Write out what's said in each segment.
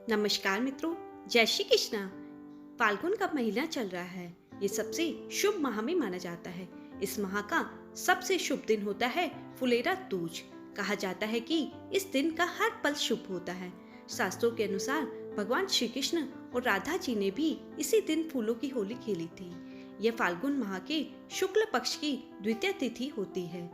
नमस्कार मित्रों, जय श्री कृष्णा। फाल्गुन का महीना चल रहा है। ये सबसे शुभ माह में माना जाता है। इस माह का सबसे शुभ दिन होता है फुलेरा दूज। कहा जाता है कि इस दिन का हर पल शुभ होता है। शास्त्रों के अनुसार भगवान श्री कृष्ण और राधा जी ने भी इसी दिन फूलों की होली खेली थी। यह फाल्गुन माह के शुक्ल पक्ष की द्वितीय तिथि होती है।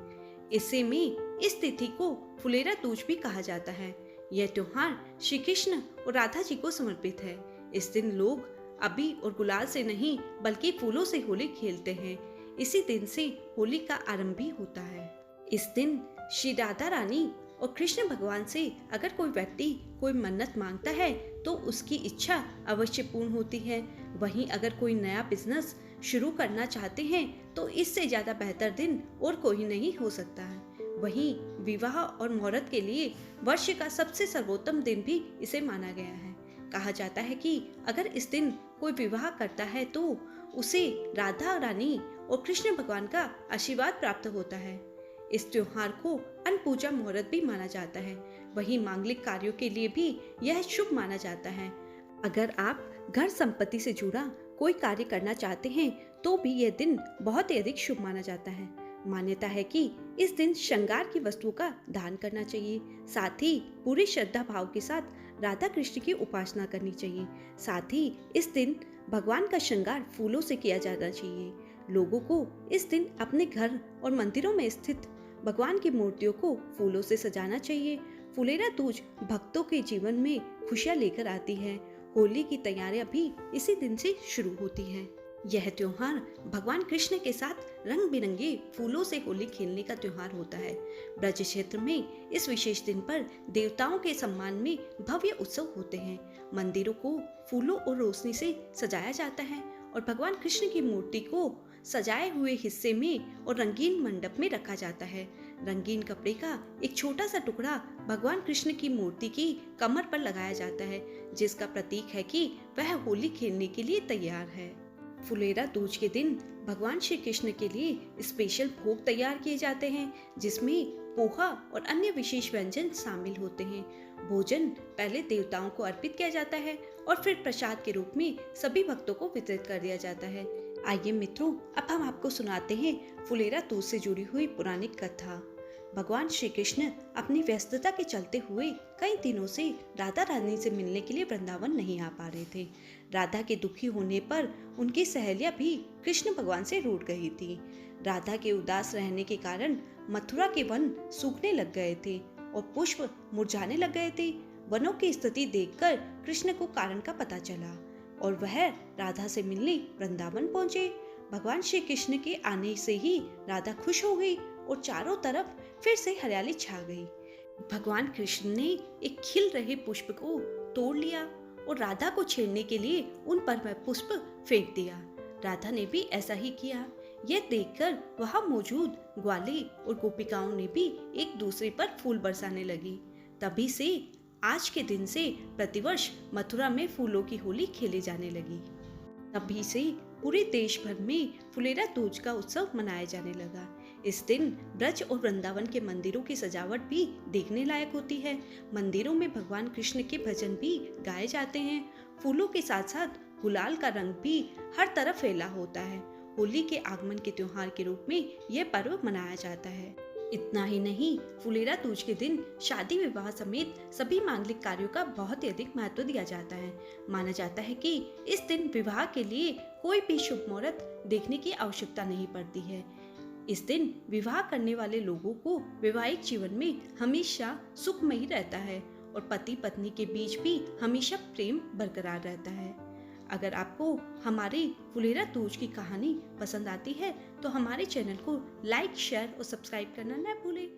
इसे में इस तिथि को फुलेरा दूज भी कहा जाता है। यह त्योहार श्री कृष्ण और राधा जी को समर्पित है। इस दिन लोग अबीर और गुलाल से नहीं बल्कि फूलों से होली खेलते हैं। इसी दिन से होली का आरंभ भी होता है। इस दिन श्री राधा रानी और कृष्ण भगवान से अगर कोई व्यक्ति कोई मन्नत मांगता है तो उसकी इच्छा अवश्य पूर्ण होती है। वहीं अगर कोई नया बिजनेस शुरू करना चाहते हैं तो इससे ज्यादा बेहतर दिन और कोई नहीं हो सकता है। वहीं विवाह और मुहूर्त के लिए वर्ष का सबसे सर्वोत्तम दिन भी इसे माना गया है। कहा जाता है कि अगर इस दिन कोई विवाह करता है तो उसे राधा रानी और कृष्ण भगवान का आशीर्वाद प्राप्त होता है। इस त्योहार को अन्न पूजा मुहूर्त भी माना जाता है। वहीं मांगलिक कार्यों के लिए भी यह शुभ माना जाता है। अगर आप घर संपत्ति से जुड़ा कोई कार्य करना चाहते हैं तो भी यह दिन बहुत ही अधिक शुभ माना जाता है। मान्यता है कि इस दिन श्रृंगार की वस्तुओं का दान करना चाहिए। साथ ही पूरी श्रद्धा भाव के साथ राधा कृष्ण की उपासना करनी चाहिए। साथ ही इस दिन भगवान का श्रृंगार फूलों से किया जाना चाहिए। लोगों को इस दिन अपने घर और मंदिरों में स्थित भगवान की मूर्तियों को फूलों से सजाना चाहिए। फुलेरा दूज भक्तों के जीवन में खुशियां लेकर आती है। होली की तैयारियां भी इसी दिन से शुरू होती है। यह त्योहार भगवान कृष्ण के साथ रंग बिरंगे फूलों से होली खेलने का त्योहार होता है। ब्रज क्षेत्र में इस विशेष दिन पर देवताओं के सम्मान में भव्य उत्सव होते हैं। मंदिरों को फूलों और रोशनी से सजाया जाता है और भगवान कृष्ण की मूर्ति को सजाए हुए हिस्से में और रंगीन मंडप में रखा जाता है। रंगीन कपड़े का एक छोटा सा टुकड़ा भगवान कृष्ण की मूर्ति की कमर पर लगाया जाता है, जिसका प्रतीक है कि वह होली खेलने के लिए तैयार है। फुलेरा दूज के दिन भगवान श्री कृष्ण के लिए स्पेशल भोग तैयार किए जाते हैं, जिसमें पोहा और अन्य विशेष व्यंजन शामिल होते हैं। भोजन पहले देवताओं को अर्पित किया जाता है और फिर प्रसाद के रूप में सभी भक्तों को वितरित कर दिया जाता है। आइए मित्रों, अब हम आपको सुनाते हैं फुलेरा दूज से जुड़ी हुई पुरानी कथा। भगवान श्री कृष्ण अपनी व्यस्तता के चलते हुए कई दिनों से राधा रानी से मिलने के लिए वृंदावन नहीं आ पा रहे थे। राधा के दुखी होने पर उनकी सहेलियां भी कृष्ण भगवान से रूठ गई थी। राधा के उदास रहने के कारण मथुरा के वन सूखने लग गए थे और पुष्प मुरझाने लग गए थे। वनों की स्थिति देखकर कृष्ण को कारण का पता चला और वह राधा से मिलने वृंदावन पहुंचे। भगवान श्री कृष्ण के आने से ही राधा खुश हो गई और चारों तरफ फिर से हरियाली छा गई। भगवान कृष्ण ने एक खिल रहे पुष्प को तोड़ लिया और राधा को छेड़ने के लिए उन पर वह पुष्प फेंक दिया। राधा ने भी ऐसा ही किया। यह देखकर वहां मौजूद ग्वाले और गोपिकाओं ने भी एक दूसरे पर फूल बरसाने लगी। तभी से आज के दिन से प्रतिवर्ष मथुरा में फूलों की होली खेली जाने लगी। तभी से पूरे देश भर में फुलेरा दूज का उत्सव मनाया जाने लगा। इस दिन ब्रज और वृंदावन के मंदिरों की सजावट भी देखने लायक होती है। मंदिरों में भगवान कृष्ण के भजन भी गाए जाते हैं। फूलों के साथ साथ गुलाल का रंग भी हर तरफ फैला होता है। होली के आगमन के त्योहार के रूप में यह पर्व मनाया जाता है। इतना ही नहीं, फुलेरा दूज के दिन शादी विवाह समेत सभी मांगलिक कार्यों का बहुत ही अधिक महत्व दिया जाता है। माना जाता है कि इस दिन विवाह के लिए कोई भी शुभ मुहूर्त देखने की आवश्यकता नहीं पड़ती है। इस दिन विवाह करने वाले लोगों को वैवाहिक जीवन में हमेशा सुखमयी रहता है और पति पत्नी के बीच भी हमेशा प्रेम बरकरार रहता है। अगर आपको हमारी फुलेरा दूज की कहानी पसंद आती है तो हमारे चैनल को लाइक, शेयर और सब्सक्राइब करना न भूलें।